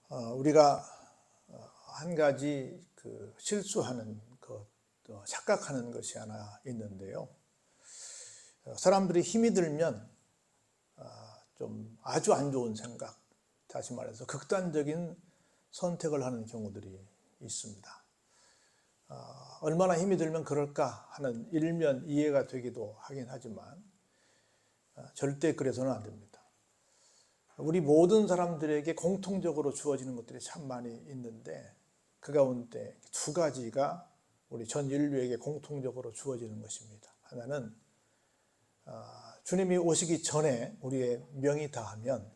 우리가 한 가지 실수하는 것, 착각하는 것이 하나 있는데요. 사람들이 힘이 들면 좀 아주 안 좋은 생각, 다시 말해서 극단적인 선택을 하는 경우들이 있습니다. 얼마나 힘이 들면 그럴까 하는 일면 이해가 되기도 하긴 하지만 절대 그래서는 안 됩니다. 우리 모든 사람들에게 공통적으로 주어지는 것들이 참 많이 있는데 그 가운데 두 가지가 우리 전 인류에게 공통적으로 주어지는 것입니다. 하나는 주님이 오시기 전에 우리의 명이 다하면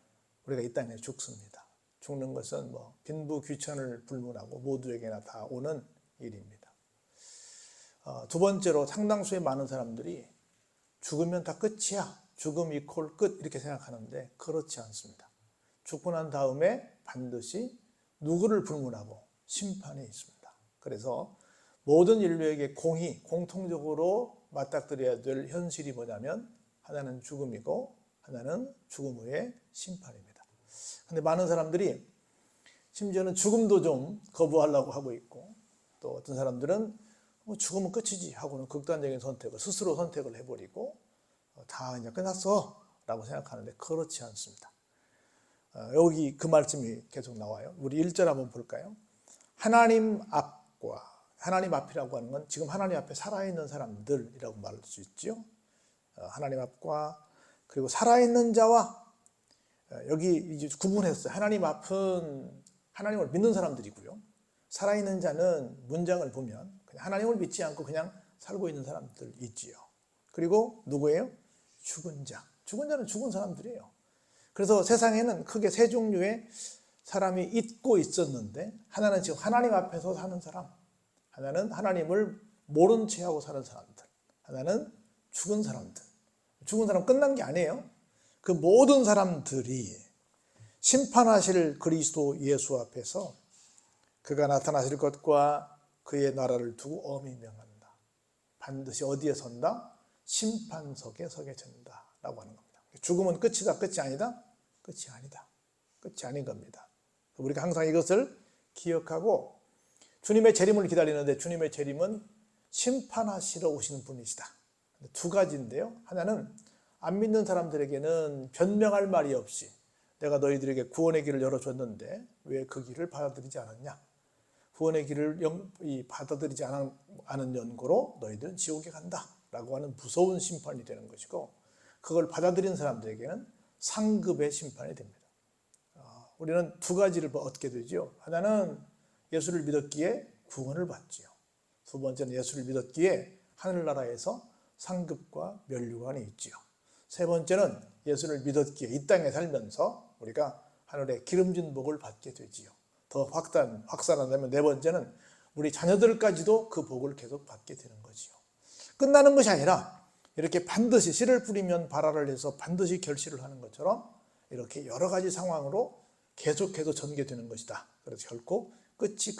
우리가 이 땅에 죽습니다. 죽는 것은 빈부귀천을 불문하고 모두에게나 다 오는 일입니다. 두 번째로 상당수의 많은 사람들이 죽으면 다 끝이야, 죽음 이퀄 끝 이렇게 생각하는데 그렇지 않습니다. 죽고 난 다음에 반드시 누구를 불문하고 심판이 있습니다. 그래서 모든 인류에게 공통적으로 맞닥뜨려야 될 현실이 뭐냐면 하나는 죽음이고 하나는 죽음 후의 심판입니다. 그런데 많은 사람들이 심지어는 죽음도 좀 거부하려고 하고 있고 또 어떤 사람들은 죽으면 끝이지 하고는 극단적인 선택을 스스로 선택을 해버리고 다 이제 끝났어 라고 생각하는데 그렇지 않습니다. 여기 그 말씀이 계속 나와요. 우리 1절 한번 볼까요? 하나님 앞이라고 하는 건 지금 하나님 앞에 살아있는 사람들이라고 말할 수 있죠. 하나님 앞과 그리고 살아있는 자와 여기 이제 구분했어요. 하나님 앞은 하나님을 믿는 사람들이고요. 살아있는 자는 문장을 보면 그냥 하나님을 믿지 않고 그냥 살고 있는 사람들 있지요. 그리고 누구예요? 죽은 자. 죽은 자는 죽은 사람들이에요. 그래서 세상에는 크게 세 종류의 사람이 있고 있었는데 하나는 지금 하나님 앞에서 사는 사람, 하나는 하나님을 모른 채 하고 사는 사람들, 하나는 죽은 사람들. 죽은 사람 끝난 게 아니에요. 그 모든 사람들이 심판하실 그리스도 예수 앞에서 그가 나타나실 것과 그의 나라를 두고 엄히 명한다. 반드시 어디에 선다? 심판석에 서게 된다 라고 하는 겁니다. 죽음은 끝이다, 끝이 아니다? 끝이 아니다. 끝이 아닌 겁니다. 우리가 항상 이것을 기억하고 주님의 재림을 기다리는데 주님의 재림은 심판하시러 오시는 분이시다. 두 가지인데요. 하나는 안 믿는 사람들에게는 변명할 말이 없이 내가 너희들에게 구원의 길을 열어줬는데 왜 그 길을 받아들이지 않았냐? 구원의 길을 받아들이지 않은 연고로 너희들은 지옥에 간다 라고 하는 무서운 심판이 되는 것이고 그걸 받아들인 사람들에게는 상급의 심판이 됩니다. 우리는 두 가지를 얻게 되죠. 하나는 예수를 믿었기에 구원을 받지요. 두 번째는 예수를 믿었기에 하늘나라에서 상급과 면류관이 있지요. 세 번째는 예수를 믿었기에 이 땅에 살면서 우리가 하늘의 기름진 복을 받게 되지요. 더 확산한다면 네 번째는 우리 자녀들까지도 그 복을 계속 받게 되는 거지요. 끝나는 것이 아니라 이렇게 반드시 씨를 뿌리면 발화를 해서 반드시 결실을 하는 것처럼 이렇게 여러 가지 상황으로 계속해서 전개되는 것이다. 그래서 결코 끝이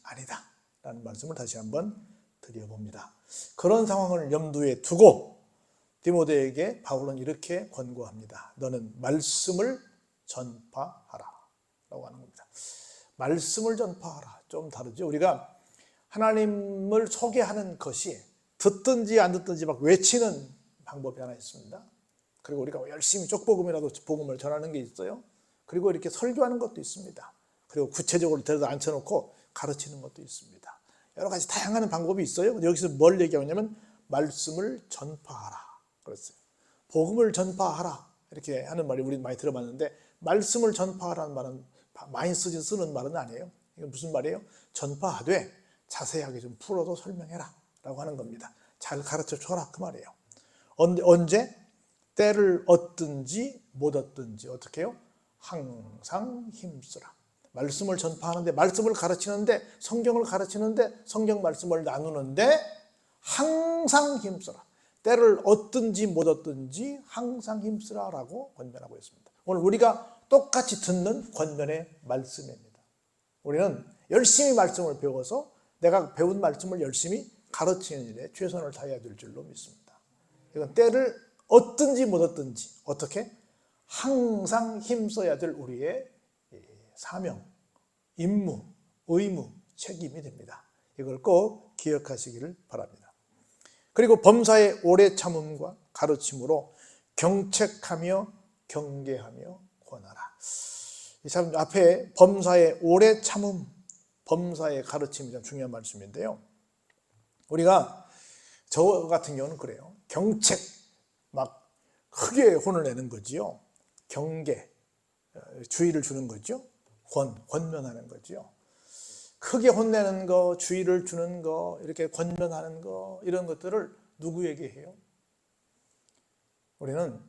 아니다 라는 말씀을 다시 한번 드려봅니다. 그런 상황을 염두에 두고 디모데에게 바울은 이렇게 권고합니다. 너는 말씀을 전파하라 라고 하는 겁니다. 말씀을 전파하라. 좀 다르죠. 우리가 하나님을 소개하는 것이 듣든지 안 듣든지 막 외치는 방법이 하나 있습니다. 그리고 우리가 열심히 쪽복음이라도 복음을 전하는 게 있어요. 그리고 이렇게 설교하는 것도 있습니다. 그리고 구체적으로 데려다 앉혀놓고 가르치는 것도 있습니다. 여러 가지 다양한 방법이 있어요. 근데 여기서 뭘 얘기하냐면 말씀을 전파하라 그랬어요. 복음을 전파하라 이렇게 하는 말이 우리 많이 들어봤는데 말씀을 전파하라는 말은 많이 쓰는 말은 아니에요. 이게 무슨 말이에요? 전파하되 자세하게 좀 풀어서 설명해라 라고 하는 겁니다. 잘 가르쳐 줘라 그 말이에요. 언제? 때를 얻든지 못 얻든지 어떻게 해요? 항상 힘쓰라. 말씀을 전파하는데 말씀을 가르치는데 성경을 가르치는데 성경 말씀을 나누는데 항상 힘쓰라. 때를 얻든지 못 얻든지 항상 힘쓰라 라고 권면하고 있습니다. 오늘 우리가 똑같이 듣는 권면의 말씀입니다. 우리는 열심히 말씀을 배워서 내가 배운 말씀을 열심히 가르치는 일에 최선을 다해야 될 줄로 믿습니다. 이건 때를 얻든지 못 얻든지 어떻게? 항상 힘써야 될 우리의 사명, 임무, 의무, 책임이 됩니다. 이걸 꼭 기억하시기를 바랍니다. 그리고 범사의 오래 참음과 가르침으로 경책하며 경계하며 권하라. 이 참 앞에 범사의 오래 참음, 범사의 가르침이 참 중요한 말씀인데요. 우리가 저 같은 경우는 그래요. 경책, 막 크게 혼을 내는 거지요. 경계, 주의를 주는 거죠. 권면하는 거죠. 크게 혼내는 거, 주의를 주는 거, 이렇게 권면하는 거, 이런 것들을 누구에게 해요? 우리는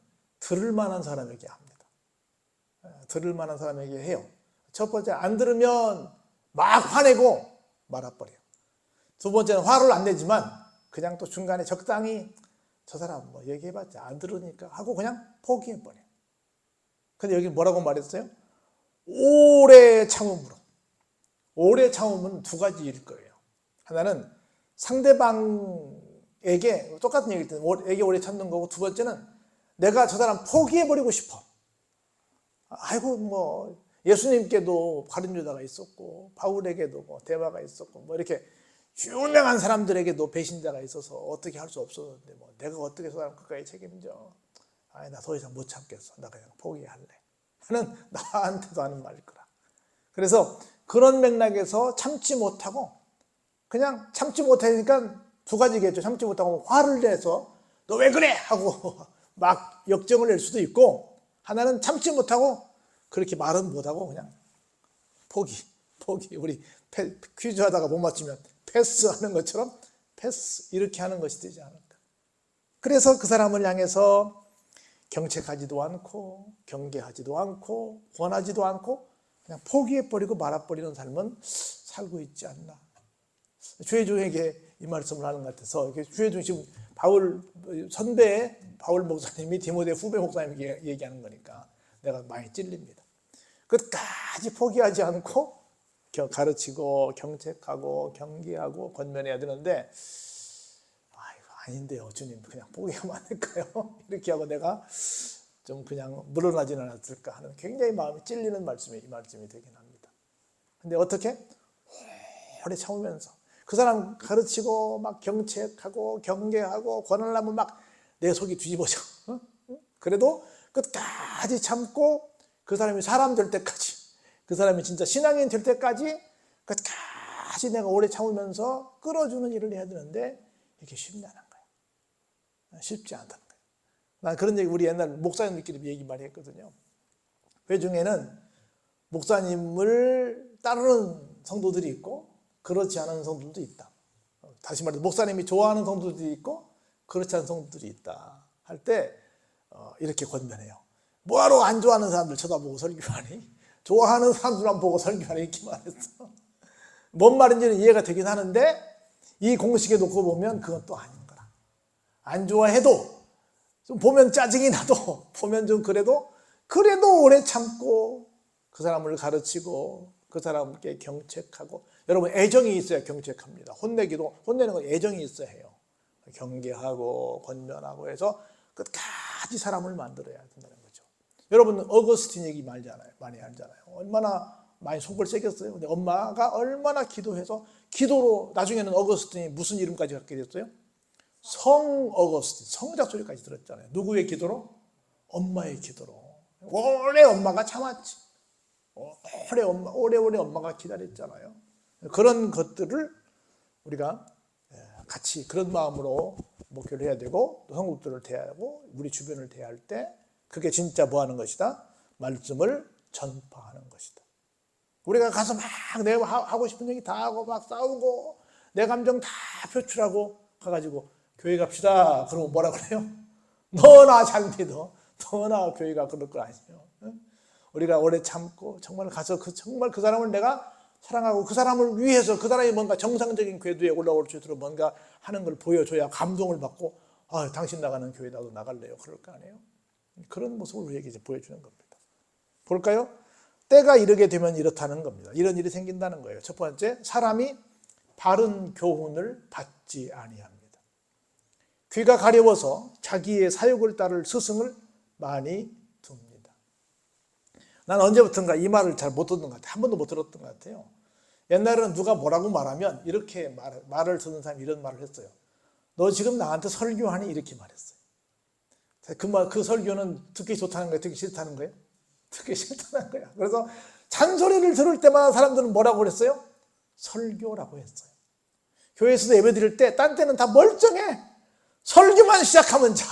들을 만한 사람에게 합니다. 들을 만한 사람에게 해요. 첫 번째, 안 들으면 막 화내고 말아버려요. 두 번째는 화를 안 내지만 그냥 또 중간에 적당히 저 사람 뭐 얘기해봤자 안 들으니까 하고 그냥 포기해버려요. 근데 여기 뭐라고 말했어요? 오래 참음으로. 오래 참음은 두 가지일 거예요. 하나는 상대방에게 똑같은 얘기일 때는 에게 오래 참는 거고, 두 번째는 내가 저 사람 포기해버리고 싶어. 아이고 뭐 예수님께도 가룟유다가 있었고 바울에게도 뭐 대마가 있었고 뭐 이렇게 유명한 사람들에게도 배신자가 있어서 어떻게 할 수 없었는데 뭐 내가 어떻게 저 사람 끝까지 책임져. 아이 나 더 이상 못 참겠어. 나 그냥 포기할래. 하는 나한테도 하는 말일 거라. 그래서 그런 맥락에서 참지 못하고 그냥 참지 못하니까 두 가지겠죠. 참지 못하고 화를 내서 너 왜 그래 하고 막 역정을 낼 수도 있고, 하나는 참지 못하고 그렇게 말은 못하고 그냥 포기. 우리 퀴즈 하다가 못 맞추면 패스하는 것처럼 패스 이렇게 하는 것이 되지 않을까. 그래서 그 사람을 향해서 경책하지도 않고 경계하지도 않고 권하지도 않고 그냥 포기해버리고 말아버리는 삶은 살고 있지 않나. 주혜중에게 이 말씀을 하는 것 같아서, 주혜중 지금 바울 선배 바울 목사님이 디모데 후배 목사님에게 얘기하는 거니까 내가 많이 찔립니다. 끝까지 포기하지 않고 가르치고 경책하고 경계하고 권면해야 되는데, 아이고 아닌데요 주님 그냥 포기하면 안 될까요? 이렇게 하고 내가 좀 그냥 물러나지는 않았을까 하는 굉장히 마음이 찔리는 말씀이 이 말씀이 되긴 합니다. 근데 어떻게? 오래 참으면서 그 사람 가르치고 막 경책하고 경계하고 권하려면 막 내 속이 뒤집어져. 그래도 끝까지 참고 그 사람이 사람 될 때까지, 그 사람이 진짜 신앙인 될 때까지 끝까지 내가 오래 참으면서 끌어주는 일을 해야 되는데 이게 쉽지 않은 거예요. 쉽지 않다는 거예요. 난 그런 얘기 우리 옛날 목사님들끼리 얘기 많이 했거든요. 회중에는 목사님을 따르는 성도들이 있고 그렇지 않은 성도들도 있다. 다시 말해서 목사님이 좋아하는 성도들이 있고 그렇지 않은 성도들이 있다 할 때 이렇게 권면해요. 뭐하러 안 좋아하는 사람들 쳐다보고 설교하니? 좋아하는 사람들만 보고 설교하니? 이렇게 말했어. 뭔 말인지는 이해가 되긴 하는데 이 공식에 놓고 보면 그건 또 아닌 거라. 안 좋아해도 좀 보면 짜증이 나도 보면 좀 그래도 오래 참고 그 사람을 가르치고 그 사람께 경책하고, 여러분 애정이 있어야 경책합니다. 혼내는 건 애정이 있어야 해요. 경계하고 권면하고 해서 끝까지 사람을 만들어야 된다는 거죠. 여러분 어거스틴 얘기 많이 알잖아요. 얼마나 많이 속을 새겼어요. 근데 엄마가 얼마나 기도해서, 기도로 나중에는 어거스틴이 무슨 이름까지 갖게 됐어요? 성 어거스틴, 성자 소리까지 들었잖아요. 누구의 기도로? 엄마의 기도로. 오래 엄마가 참았지. 오래오래 엄마가 기다렸잖아요. 그런 것들을 우리가 같이 그런 마음으로 목회를 해야 되고, 또 성국들을 대하고 우리 주변을 대할 때 그게 진짜 뭐 하는 것이다? 말씀을 전파하는 것이다. 우리가 가서 막 내가 하고 싶은 얘기 다 하고 막 싸우고 내 감정 다 표출하고 가가지고 교회 갑시다 그러면 뭐라 그래요? 너나 잘 믿어. 너나 교회가 그럴 거 아니에요. 우리가 오래 참고 정말 가서 정말 그 사람을 내가 사랑하고 그 사람을 위해서 그 사람이 뭔가 정상적인 궤도에 올라올 수 있도록 뭔가 하는 걸 보여줘야 감동을 받고, 당신 나가는 교회 나도 나갈래요 그럴 거 아니에요. 그런 모습을 우리에게 이제 보여주는 겁니다. 볼까요? 때가 이르게 되면 이렇다는 겁니다. 이런 일이 생긴다는 거예요. 첫 번째, 사람이 바른 교훈을 받지 아니합니다. 귀가 가려워서 자기의 사욕을 따를 스승을 많이 둡니다. 난 언제부턴가 이 말을 잘 못 듣는 것 같아요. 한 번도 못 들었던 것 같아요. 옛날에는 누가 뭐라고 말하면 이렇게 말을 듣는 사람이 이런 말을 했어요. 너 지금 나한테 설교하니? 이렇게 말했어요. 그 설교는 듣기 좋다는 거예요? 듣기 싫다는 거예요? 듣기 싫다는 거야. 그래서 잔소리를 들을 때마다 사람들은 뭐라고 그랬어요? 설교라고 했어요. 교회에서도 예배 드릴 때 딴 때는 다 멀쩡해. 설교만 시작하면 자.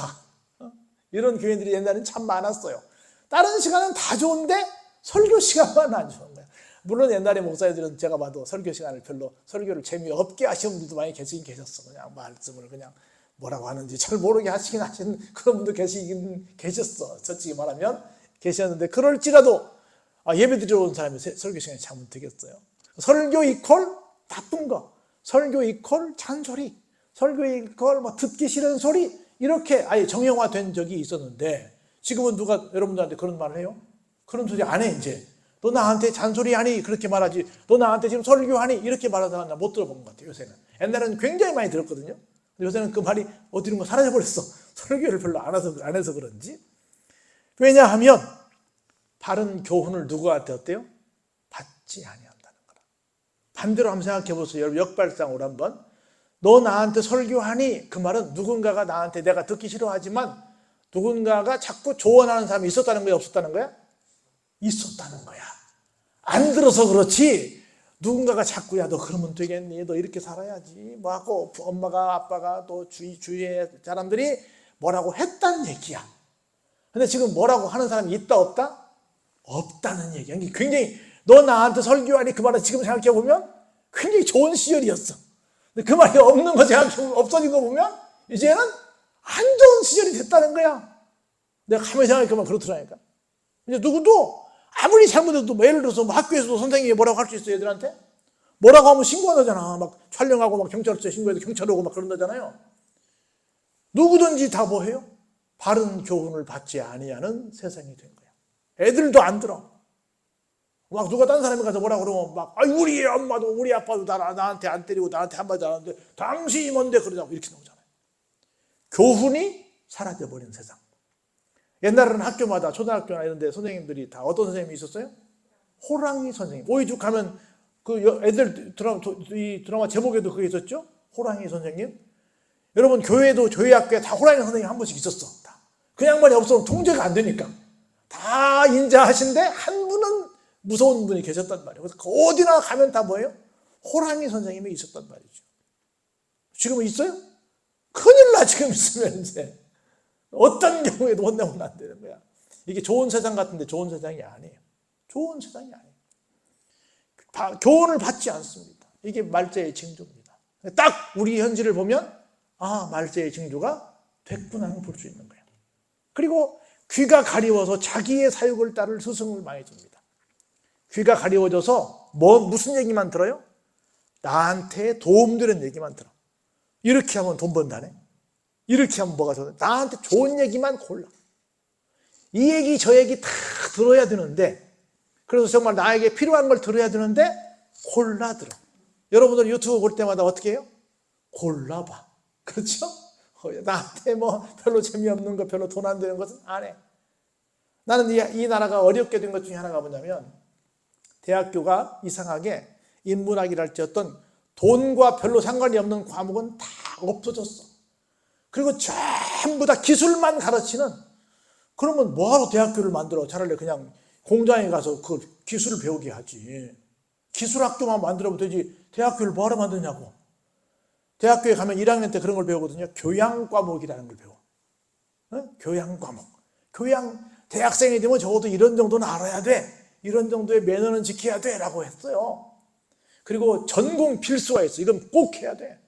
이런 교회들이 옛날에는 참 많았어요. 다른 시간은 다 좋은데 설교 시간만 안 좋은 거야. 물론 옛날에 목사님들은 제가 봐도 설교 시간을 별로 설교를 재미없게 하시는 분들도 많이 계시긴 계셨어. 그냥 말씀을 그냥 뭐라고 하는지 잘 모르게 하시는 그런 분도 계시긴 계셨어. 솔직히 말하면 계셨는데 그럴지라도 예배 드리러 온 사람이 설교 시간이 참으면 되겠어요. 설교 이퀄 나쁜 거, 설교 이퀄 잔소리, 설교 이퀄 뭐 듣기 싫은 소리, 이렇게 아예 정형화된 적이 있었는데 지금은 누가 여러분들한테 그런 말을 해요? 그런 소리 안 해. 이제 너 나한테 잔소리하니? 그렇게 말하지. 너 나한테 지금 설교하니? 이렇게 말하는 사람 나 못 들어본 것 같아요. 요새는. 옛날에는 굉장히 많이 들었거든요. 요새는 그 말이 어디론가 사라져버렸어. 설교를 별로 안 해서 그런지. 왜냐하면 바른 교훈을 누구한테 어때요? 받지 아니한다는 거라. 반대로 한번 생각해 보세요. 여러분 역발상으로 한번. 너 나한테 설교하니? 그 말은 누군가가 나한테 내가 듣기 싫어하지만 누군가가 자꾸 조언하는 사람이 있었다는 거야? 없었다는 거야? 있었다는 거야. 안 들어서 그렇지 누군가가 자꾸 야 너 그러면 되겠니? 너 이렇게 살아야지 뭐 하고 엄마가 아빠가 또 주위의 사람들이 뭐라고 했다는 얘기야. 근데 지금 뭐라고 하는 사람이 있다 없다? 없다는 얘기야. 굉장히 너 나한테 설교하니? 그 말은 지금 생각해 보면 굉장히 좋은 시절이었어. 근데 그 말이 없는 거 생각해보면 없어진 거 보면 이제는 안 좋은 시절이 됐다는 거야. 내가 가만히 생각해보면 그렇더라니까. 이제 누구도 아무리 잘못해도 뭐 예를 들어서 뭐 학교에서도 선생님이 뭐라고 할 수 있어요, 애들한테? 뭐라고 하면 신고하잖아. 막 촬영하고 막 경찰서에 신고해도 경찰 오고 막 그런다잖아요. 누구든지 다 뭐 해요? 바른 교훈을 받지 아니하는 세상이 된 거야. 애들도 안 들어. 막 누가 딴 사람이 가서 뭐라 그러면 막 우리 엄마도 우리 아빠도 나한테 안 때리고 나한테 한마디 안 하는데 당신이 뭔데 그러자고 이렇게 나오잖아요. 교훈이 사라져버린 세상. 옛날에는 학교마다 초등학교나 이런 데 선생님들이 다 어떤 선생님이 있었어요? 호랑이 선생님. 오이죽 가면 그 애들 이 드라마 제목에도 그게 있었죠? 호랑이 선생님. 여러분 교회도 저희 학교에 다 호랑이 선생님 한 분씩 있었어. 다. 그 양반이 없으면 통제가 안 되니까. 다 인자하신데 한 분은 무서운 분이 계셨단 말이에요. 그래서 어디나 가면 다 뭐예요? 호랑이 선생님이 있었단 말이죠. 지금은 있어요? 큰일 나 지금 있으면 이제. 어떤 경우에도 혼내면 안 되는 거야. 이게 좋은 세상 같은데 좋은 세상이 아니에요. 좋은 세상이 아니에요. 교훈을 받지 않습니다. 이게 말세의 징조입니다. 딱 우리 현실을 보면 말세의 징조가 됐구나 볼 수 있는 거예요. 그리고 귀가 가리워서 자기의 사육을 따를 스승을 많이 줍니다. 귀가 가리워져서 무슨 얘기만 들어요? 나한테 도움되는 얘기만 들어. 이렇게 하면 돈 번다네. 이렇게 하면 뭐가 좋아? 나한테 좋은 얘기만 골라. 이 얘기 저 얘기 다 들어야 되는데 그래서 정말 나에게 필요한 걸 들어야 되는데 골라 들어. 여러분들 유튜브 볼 때마다 어떻게 해요? 골라봐. 그렇죠? 나한테 뭐 별로 재미없는 거 별로 돈 안 되는 것은 안 해. 나는 이 나라가 어렵게 된 것 중에 하나가 뭐냐면 대학교가 이상하게 인문학이랄지 어떤 돈과 별로 상관이 없는 과목은 다 없어졌어. 그리고 전부 다 기술만 가르치는. 그러면 뭐하러 대학교를 만들어? 차라리 그냥 공장에 가서 그 기술을 배우게 하지. 기술학교만 만들어도 되지 대학교를 뭐하러 만드냐고. 대학교에 가면 1학년 때 그런 걸 배우거든요. 교양과목이라는 걸 배워. 교양과목. 대학생이 되면 적어도 이런 정도는 알아야 돼. 이런 정도의 매너는 지켜야 돼 라고 했어요. 그리고 전공 필수가 있어. 이건 꼭 해야 돼.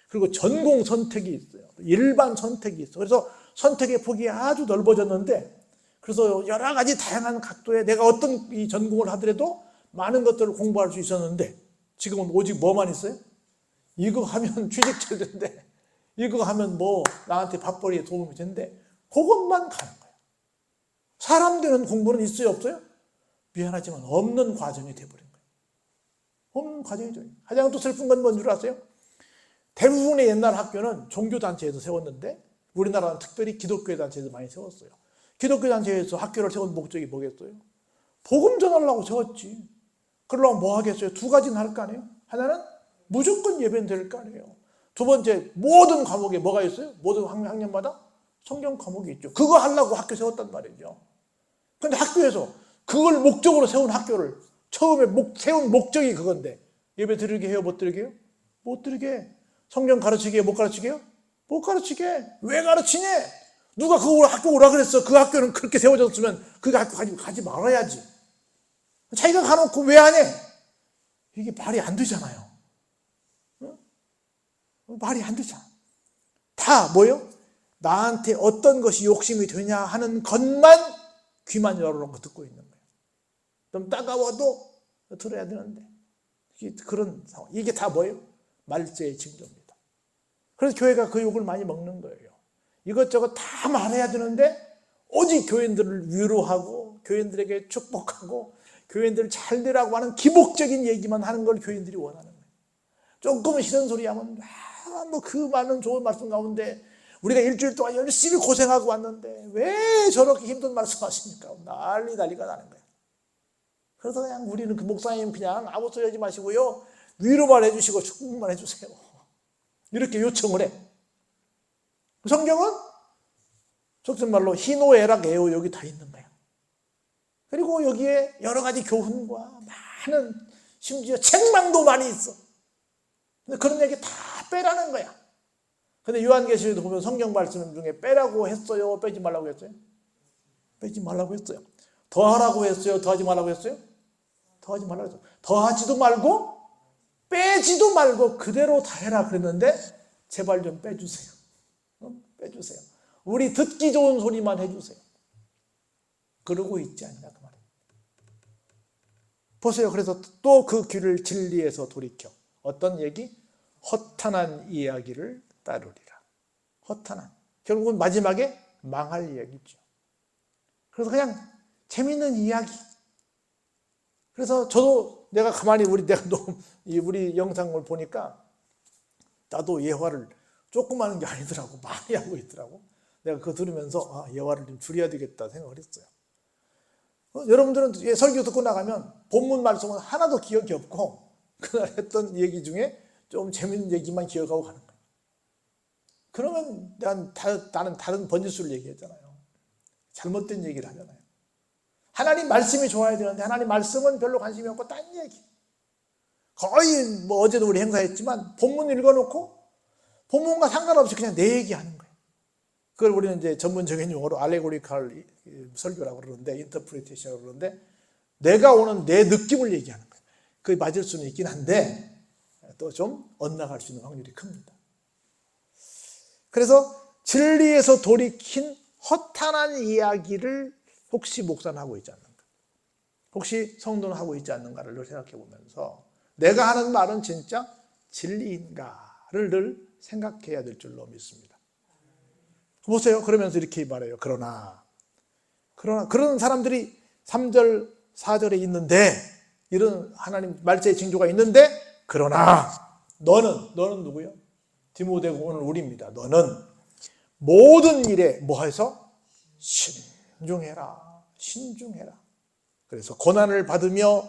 그리고 전공 선택이 있어요. 일반 선택이 있어. 그래서 선택의 폭이 아주 넓어졌는데 그래서 여러 가지 다양한 각도의 내가 어떤 이 전공을 하더라도 많은 것들을 공부할 수 있었는데 지금은 오직 뭐만 있어요? 이거 하면 취직 잘 된대. 이거 하면 뭐 나한테 밥벌이에 도움이 된대. 그것만 가는 거예요. 사람 되는 공부는 있어요 없어요? 미안하지만 없는 과정이 돼버린 거예요. 없는 과정이 돼요. 가장 또 슬픈 건 뭔 줄 아세요? 대부분의 옛날 학교는 종교단체에서 세웠는데 우리나라는 특별히 기독교 단체에서 많이 세웠어요. 기독교 단체에서 학교를 세운 목적이 뭐겠어요? 복음 전하려고 적었지. 그러려면 뭐 하겠어요? 두 가지는 할 거 아니에요? 하나는 무조건 예배는 될 거 아니에요. 두 번째, 모든 과목에 뭐가 있어요? 모든 학년마다 성경 과목이 있죠. 그거 하려고 학교 세웠단 말이죠. 근데 학교에서 그걸 목적으로 세운 학교를 처음에 세운 목적이 그건데 예배 드리게 해요? 못 드리게 해요? 못 드리게 해. 성경 가르치게 해요? 못 가르치게 해요? 못 가르치게 해. 왜 가르치냐? 누가 그 학교 오라 그랬어? 그 학교는 그렇게 세워졌으면 그 학교 가지 말아야지. 자기가 가놓고 왜 안 해? 이게 말이 안 되잖아요. 어? 말이 안 되잖아. 다 뭐예요? 나한테 어떤 것이 욕심이 되냐 하는 것만 귀만 열어놓고 듣고 있는 거예요. 좀 따가워도 들어야 되는데 그런 상황. 이게 다 뭐예요? 말세의 징조입니다. 그래서 교회가 그 욕을 많이 먹는 거예요. 이것저것 다 말해야 되는데 오직 교인들을 위로하고 교인들에게 축복하고 교인들을 잘 되라고 하는 기복적인 얘기만 하는 걸 교인들이 원하는 거예요. 조금은 싫은 소리 하면 뭐 그 많은 좋은 말씀 가운데 우리가 일주일 동안 열심히 고생하고 왔는데 왜 저렇게 힘든 말씀 하십니까? 난리가 나는 거예요. 그래서 그냥 우리는 그 목사님 그냥 아무 소리 하지 마시고요. 위로만 해주시고 축복만 해주세요. 이렇게 요청을 해. 성경은 속된 말로 희노애락 애호 여기 다 있는 거예요. 그리고 여기에 여러 가지 교훈과 많은 심지어 책망도 많이 있어. 근데 그런 얘기 다 빼라는 거야. 근데 요한계시록에도 보면 성경 말씀 중에 빼라고 했어요? 빼지 말라고 했어요? 빼지 말라고 했어요. 더하라고 했어요? 더하지 말라고 했어요? 더하지 말라고 했어요. 더하지도 말고 빼지도 말고 그대로 다 해라 그랬는데 제발 좀 빼주세요. 빼주세요. 우리 듣기 좋은 소리만 해주세요. 그러고 있지 않냐 그 말이에요. 보세요. 그래서 또 그 귀를 진리에서 돌이켜 어떤 얘기? 허탄한 이야기를 따르리라. 허탄한. 결국은 마지막에 망할 이야기죠. 그래서 그냥 재밌는 이야기. 그래서 저도 내가 가만히 우리 영상을 보니까 나도 예화를 조금 하는 게 아니더라고. 많이 하고 있더라고. 내가 그거 들으면서 예화를 좀 줄여야 되겠다 생각을 했어요. 여러분들은 설교 듣고 나가면 본문 말씀은 하나도 기억이 없고 그날 했던 얘기 중에 좀 재밌는 얘기만 기억하고 가는 거예요. 그러면 나는 다른 번지수를 얘기했잖아요. 잘못된 얘기를 하잖아요. 하나님 말씀이 좋아야 되는데 하나님 말씀은 별로 관심이 없고 딴 얘기. 거의 뭐 어제도 우리 행사했지만 본문 읽어놓고 본문과 상관없이 그냥 내 얘기하는 거예요. 그걸 우리는 이제 전문적인 용어로 알레고리칼 설교라고 그러는데 인터프리테이션이라고 그러는데 내가 오는 내 느낌을 얘기하는 거예요. 그게 맞을 수는 있긴 한데 또 좀 엇나갈 수 있는 확률이 큽니다. 그래서 진리에서 돌이킨 허탄한 이야기를 혹시 목사는 하고 있지 않는가? 혹시 성도는 하고 있지 않는가를 생각해 보면서 내가 하는 말은 진짜 진리인가를 늘 생각해야 될 줄로 믿습니다. 보세요. 그러면서 이렇게 말해요. 그러나 그런 사람들이 3절, 4절에 있는데 이런 하나님 말세의 징조가 있는데 그러나 너는 누구요? 디모데고 오늘 우리입니다. 너는 모든 일에 뭐해서? 신중해라. 그래서 고난을 받으며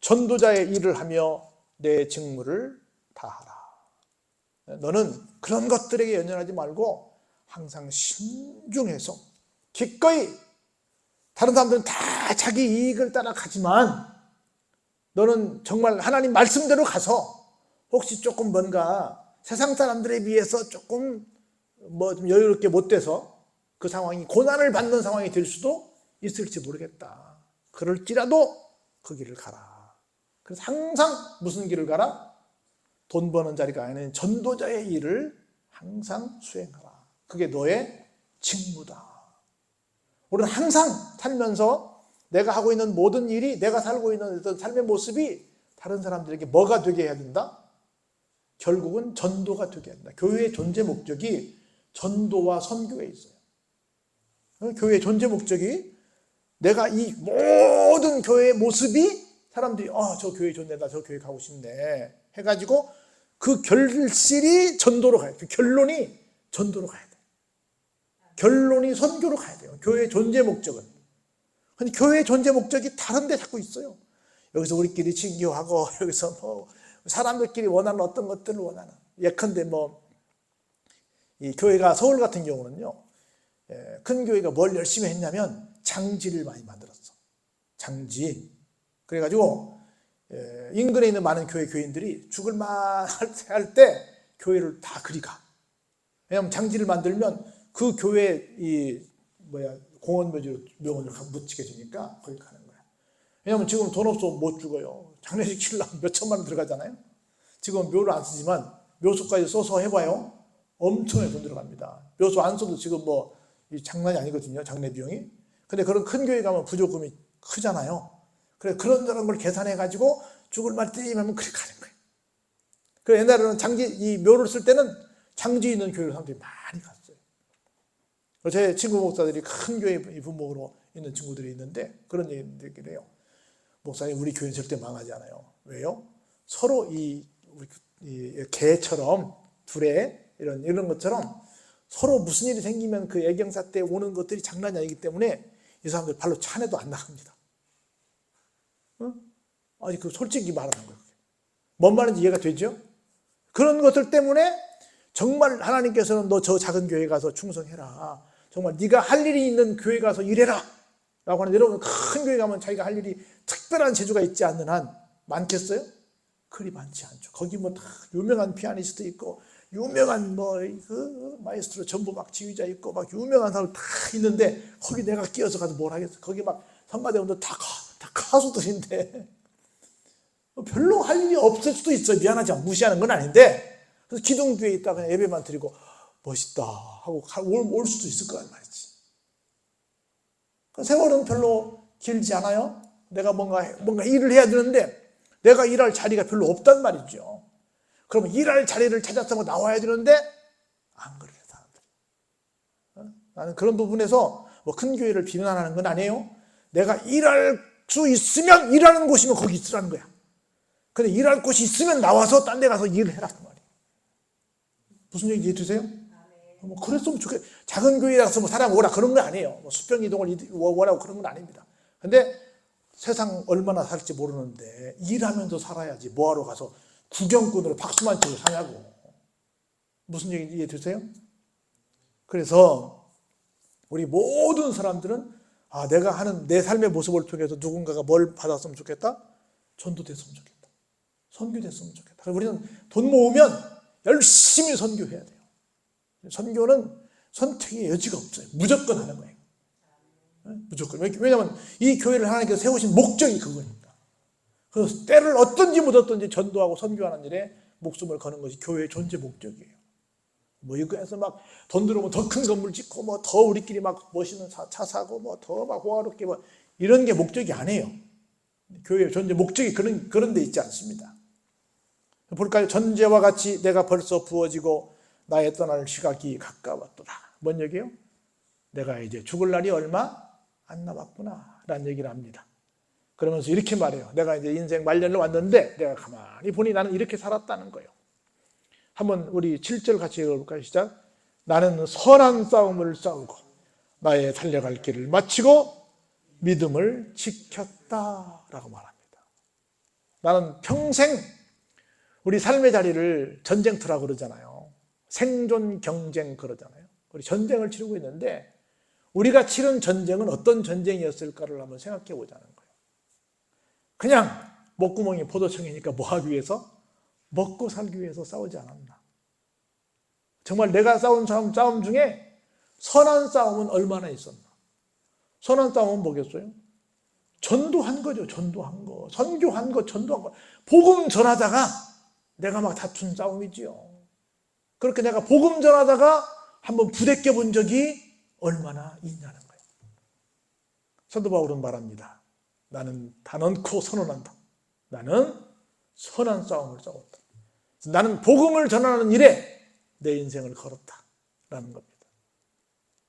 전도자의 일을 하며 내 직무를 다하라. 너는 그런 것들에게 연연하지 말고 항상 신중해서 기꺼이 다른 사람들은 다 자기 이익을 따라가지만 너는 정말 하나님 말씀대로 가서 혹시 조금 뭔가 세상 사람들에 비해서 조금 뭐 좀 여유롭게 못 돼서 그 상황이 고난을 받는 상황이 될 수도 있을지 모르겠다. 그럴지라도 그 길을 가라. 그래서 항상 무슨 길을 가라? 돈 버는 자리가 아닌 전도자의 일을 항상 수행하라. 그게 너의 직무다. 우리는 항상 살면서 내가 하고 있는 모든 일이 내가 살고 있는 어떤 삶의 모습이 다른 사람들에게 뭐가 되게 해야 된다? 결국은 전도가 되게 한다. 교회의 존재 목적이 전도와 선교에 있어요. 교회의 존재 목적이 내가 이 모든 교회의 모습이 사람들이 저 교회 좋네, 저 교회 가고 싶네 해가지고 그 결실이 전도로 가야 돼요. 결론이 전도로 가야 돼요. 결론이 선교로 가야 돼요. 교회의 존재 목적은. 근데 교회의 존재 목적이 다른 데 자꾸 있어요. 여기서 우리끼리 친교하고, 여기서 뭐 사람들끼리 원하는 어떤 것들을 원하는. 예컨대 이 교회가 서울 같은 경우는요, 큰 교회가 뭘 열심히 했냐면 장지를 많이 만들었어. 장지. 그래가지고 인근에 있는 많은 교인들이 죽을 만할 때 교회를 다 그리 가. 왜냐하면 장지를 만들면 그 교회 공원 묘지로 묻히게 되니까 거기 가는 거야. 왜냐하면 지금 돈 없어 못 죽어요. 장례식 치려면 몇 천만 원 들어가잖아요. 지금 묘를 안 쓰지만 묘수까지 써서 해봐요. 엄청나게 돈 들어갑니다. 묘수 안 써도 지금 이 장난이 아니거든요. 장례 비용이. 근데 그런 큰 교회 가면 부조금이 크잖아요. 그래 그런 걸 계산해가지고 죽을 말 때리면 그렇게 가는 거예요. 그 옛날에는 이 묘를 쓸 때는 장지 있는 교회로 사람들이 많이 갔어요. 제 친구 목사들이 큰 교회 부목으로 있는 친구들이 있는데 그런 얘기를 해요. 목사님, 우리 교회는 절대 망하지 않아요. 왜요? 서로 이 개처럼 이런 것처럼 서로 무슨 일이 생기면 그 애경사 때 오는 것들이 장난이 아니기 때문에 이 사람들 발로 차내도 안 나갑니다. 응? 아니, 솔직히 말하는 거예요. 뭔 말인지 이해가 되죠? 그런 것들 때문에 정말 하나님께서는 너 저 작은 교회 가서 충성해라. 정말 네가 할 일이 있는 교회 가서 일해라. 라고 하는데 여러분, 큰 교회 가면 자기가 할 일이 특별한 재주가 있지 않는 한 많겠어요? 그리 많지 않죠. 거기 다 유명한 피아니스트 있고 유명한 마에스트로 전부 막 지휘자 있고 막 유명한 사람 다 있는데 거기 내가 끼어서 가서 뭘 하겠어. 거기 막 성가대원들 다 가수들인데 별로 할 일이 없을 수도 있어요. 미안하지만 무시하는 건 아닌데 그래서 기둥교회에 있다가 그냥 예배만 드리고 멋있다 하고 올 수도 있을 거란 말이지. 세월은 별로 길지 않아요. 내가 뭔가 일을 해야 되는데 내가 일할 자리가 별로 없단 말이죠. 그러면 일할 자리를 찾아서 나와야 되는데 안 그래요, 사람들. 나는 그런 부분에서 큰 교회를 비난하는 건 아니에요. 내가 일할 수 있으면 일하는 곳이면 거기 있으라는 거야. 근데 일할 곳이 있으면 나와서 딴 데 가서 일을 해라 그 말이에요. 무슨 얘기 이해되세요? 그랬으면 좋겠. 작은 교회라서 사람 오라 그런 건 아니에요. 수평 이동을 원하고 그런 건 아닙니다. 근데 세상 얼마나 살지 모르는데 일하면서 살아야지 뭐하러 가서 구경꾼으로 박수만 치고 사냐고. 무슨 얘기 이해되세요? 그래서 우리 모든 사람들은 내가 하는 내 삶의 모습을 통해서 누군가가 뭘 받았으면 좋겠다? 전도됐으면 좋겠다. 선교됐으면 좋겠다. 우리는 돈 모으면 열심히 선교해야 돼요. 선교는 선택의 여지가 없어요. 무조건 하는 거예요. 무조건. 왜냐하면 이 교회를 하나님께서 세우신 목적이 그거니까. 그래서 때를 얻든지 묻었든지 전도하고 선교하는 일에 목숨을 거는 것이 교회의 존재 목적이에요. 이거에서 막 돈 들어오면 더 큰 건물 짓고 더 우리끼리 막 멋있는 차 사고 더 막 호화롭게 이런 게 목적이 아니에요. 교회의 존재 목적이 그런 데 있지 않습니다. 볼까요? 전제와 같이 내가 벌써 부어지고 나의 떠날 시각이 가까웠도다. 뭔 얘기예요? 내가 이제 죽을 날이 얼마 안 남았구나 라는 얘기를 합니다. 그러면서 이렇게 말해요. 내가 이제 인생 말년을 왔는데 내가 가만히 보니 나는 이렇게 살았다는 거예요. 한번 우리 7절 같이 읽어볼까요? 시작. 나는 선한 싸움을 싸우고 나의 달려갈 길을 마치고 믿음을 지켰다라고 말합니다. 나는 평생 우리 삶의 자리를 전쟁터라고 그러잖아요. 생존 경쟁 그러잖아요. 우리 전쟁을 치르고 있는데 우리가 치른 전쟁은 어떤 전쟁이었을까를 한번 생각해 보자는 거예요. 그냥 목구멍이 포도청이니까 뭐 하기 위해서? 먹고 살기 위해서 싸우지 않았나. 정말 내가 싸운 싸움 중에 선한 싸움은 얼마나 있었나. 선한 싸움은 뭐겠어요? 전도한 거죠. 전도한 거. 선교한 거. 전도한 거. 복음 전하다가 내가 막 다툰 싸움이지요. 그렇게 내가 복음 전하다가 한번 부대껴 본 적이 얼마나 있냐는 거예요. 사도 바울은 말합니다. 나는 단언코 선언한다. 나는 선한 싸움을 싸웠다. 나는 복음을 전하는 일에 내 인생을 걸었다라는 겁니다.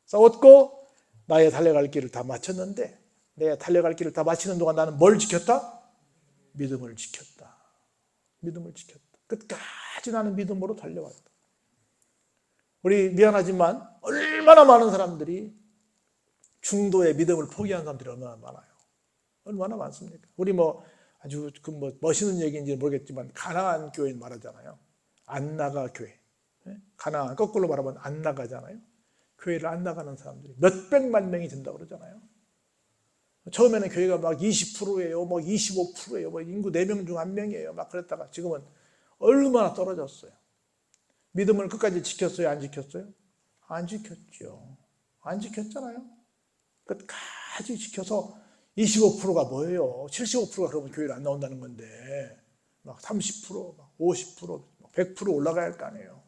싸웠고 나의 달려갈 길을 다 마쳤는데 내 달려갈 길을 다 마치는 동안 나는 뭘 지켰다? 믿음을 지켰다. 믿음을 지켰다. 끝까지 나는 믿음으로 달려왔다. 우리 미안하지만 얼마나 많은 사람들이 중도의 믿음을 포기한 사람들이 얼마나 많아요. 얼마나 많습니까? 우리 아주 멋있는 얘기인지 모르겠지만 가나안 교회 말하잖아요. 안 나가 교회. 가나안 거꾸로 말하면 안 나가잖아요. 교회를 안 나가는 사람들이 몇백만 명이 된다고 그러잖아요. 처음에는 교회가 막 20%예요, 25%예요, 인구 4명 중 1명이에요. 막 그랬다가 지금은 얼마나 떨어졌어요. 믿음을 끝까지 지켰어요? 안 지켰어요? 안 지켰죠. 안 지켰잖아요. 끝까지 지켜서 25%가 뭐예요? 75%가 그러면 교회를 안 나온다는 건데 막 30%, 막 50%, 100% 올라가야 할 거 아니에요.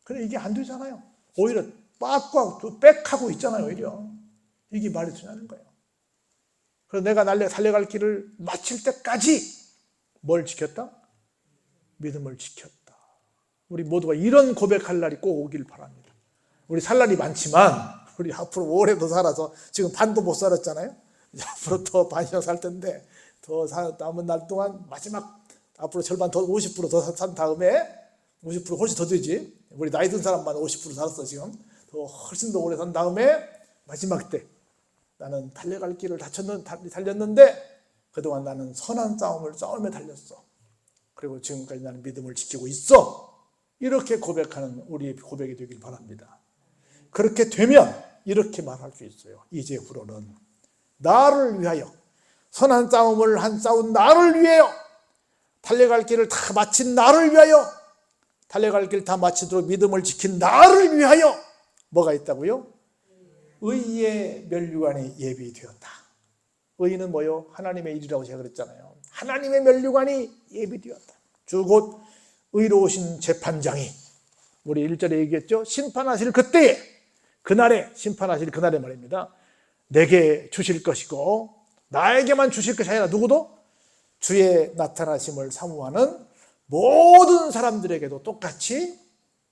근데 이게 안 되잖아요. 오히려 빡빡 빽하고 있잖아요. 오히려 이게 말이 되냐는 거예요. 그래서 내가 달려갈 길을 마칠 때까지 뭘 지켰다? 믿음을 지켰다. 우리 모두가 이런 고백할 날이 꼭 오길 바랍니다. 우리 살 날이 많지만 우리 앞으로 오래 더 살아서 지금 반도 못 살았잖아요. 앞으로 더 반이나 살 텐데 더 남은 날 동안 마지막 앞으로 절반 더 50% 더 산 다음에 50% 훨씬 더 되지. 우리 나이 든 사람만 50% 살았어 지금. 더 훨씬 더 오래 산 다음에 마지막 때 나는 달려갈 길을 달렸는데 그동안 나는 선한 싸움을 싸우며 달렸어. 그리고 지금까지 나는 믿음을 지키고 있어. 이렇게 고백하는 우리의 고백이 되길 바랍니다. 그렇게 되면 이렇게 말할 수 있어요. 이제후로는 나를 위하여 선한 싸움을 싸운 나를 위하여 달려갈 길을 다 마친 나를 위하여 달려갈 길 다 마치도록 믿음을 지킨 나를 위하여 뭐가 있다고요? 의의 면류관이 예비되었다. 의는 뭐요? 하나님의 일이라고 제가 그랬잖아요. 하나님의 면류관이 예비되었다. 주 곧 의로우신 재판장이 우리 1절에 얘기했죠. 심판하실 그때에 그날에 심판하실 그날에 말입니다. 내게 주실 것이고 나에게만 주실 것이 아니라 누구도 주의 나타나심을 사모하는 모든 사람들에게도 똑같이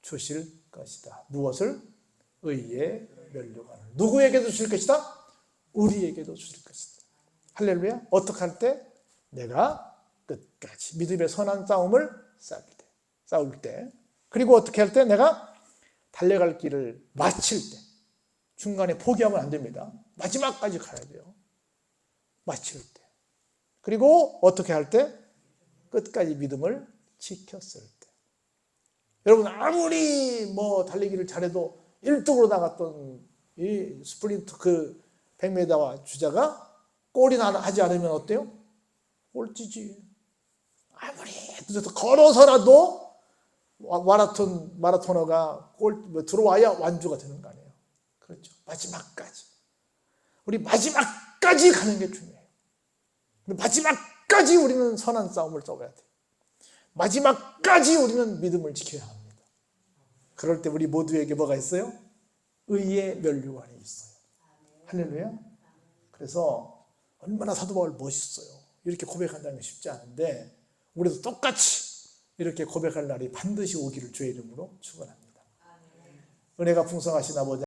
주실 것이다. 무엇을? 의의 면류관을. 누구에게도 주실 것이다? 우리에게도 주실 것이다. 할렐루야. 어떻게 할 때? 내가 끝까지 믿음의 선한 싸움을 싸울 때. 그리고 어떻게 할 때? 내가 달려갈 길을 마칠 때. 중간에 포기하면 안 됩니다. 마지막까지 가야 돼요. 마칠 때. 그리고 어떻게 할 때? 끝까지 믿음을 지켰을 때. 여러분 아무리 달리기를 잘해도 1등으로 나갔던 이 스프린트 100m와 주자가 골이나 하지 않으면 어때요? 꼴찌지. 아무리 걸어서라도 마라토너가 들어와야 완주가 되는 거 아니에요. 그렇죠. 마지막까지. 우리 마지막까지 가는 게 중요해요. 마지막까지 우리는 선한 싸움을 싸워야 돼요. 마지막까지 우리는 믿음을 지켜야 합니다. 그럴 때 우리 모두에게 뭐가 있어요? 의의 면류관이 있어요. 할렐루야. 그래서 얼마나 사도 바울 멋있어요. 이렇게 고백한다는 게 쉽지 않은데 우리도 똑같이 이렇게 고백할 날이 반드시 오기를 주의 이름으로 축원합니다. 은혜가 풍성하신 아버지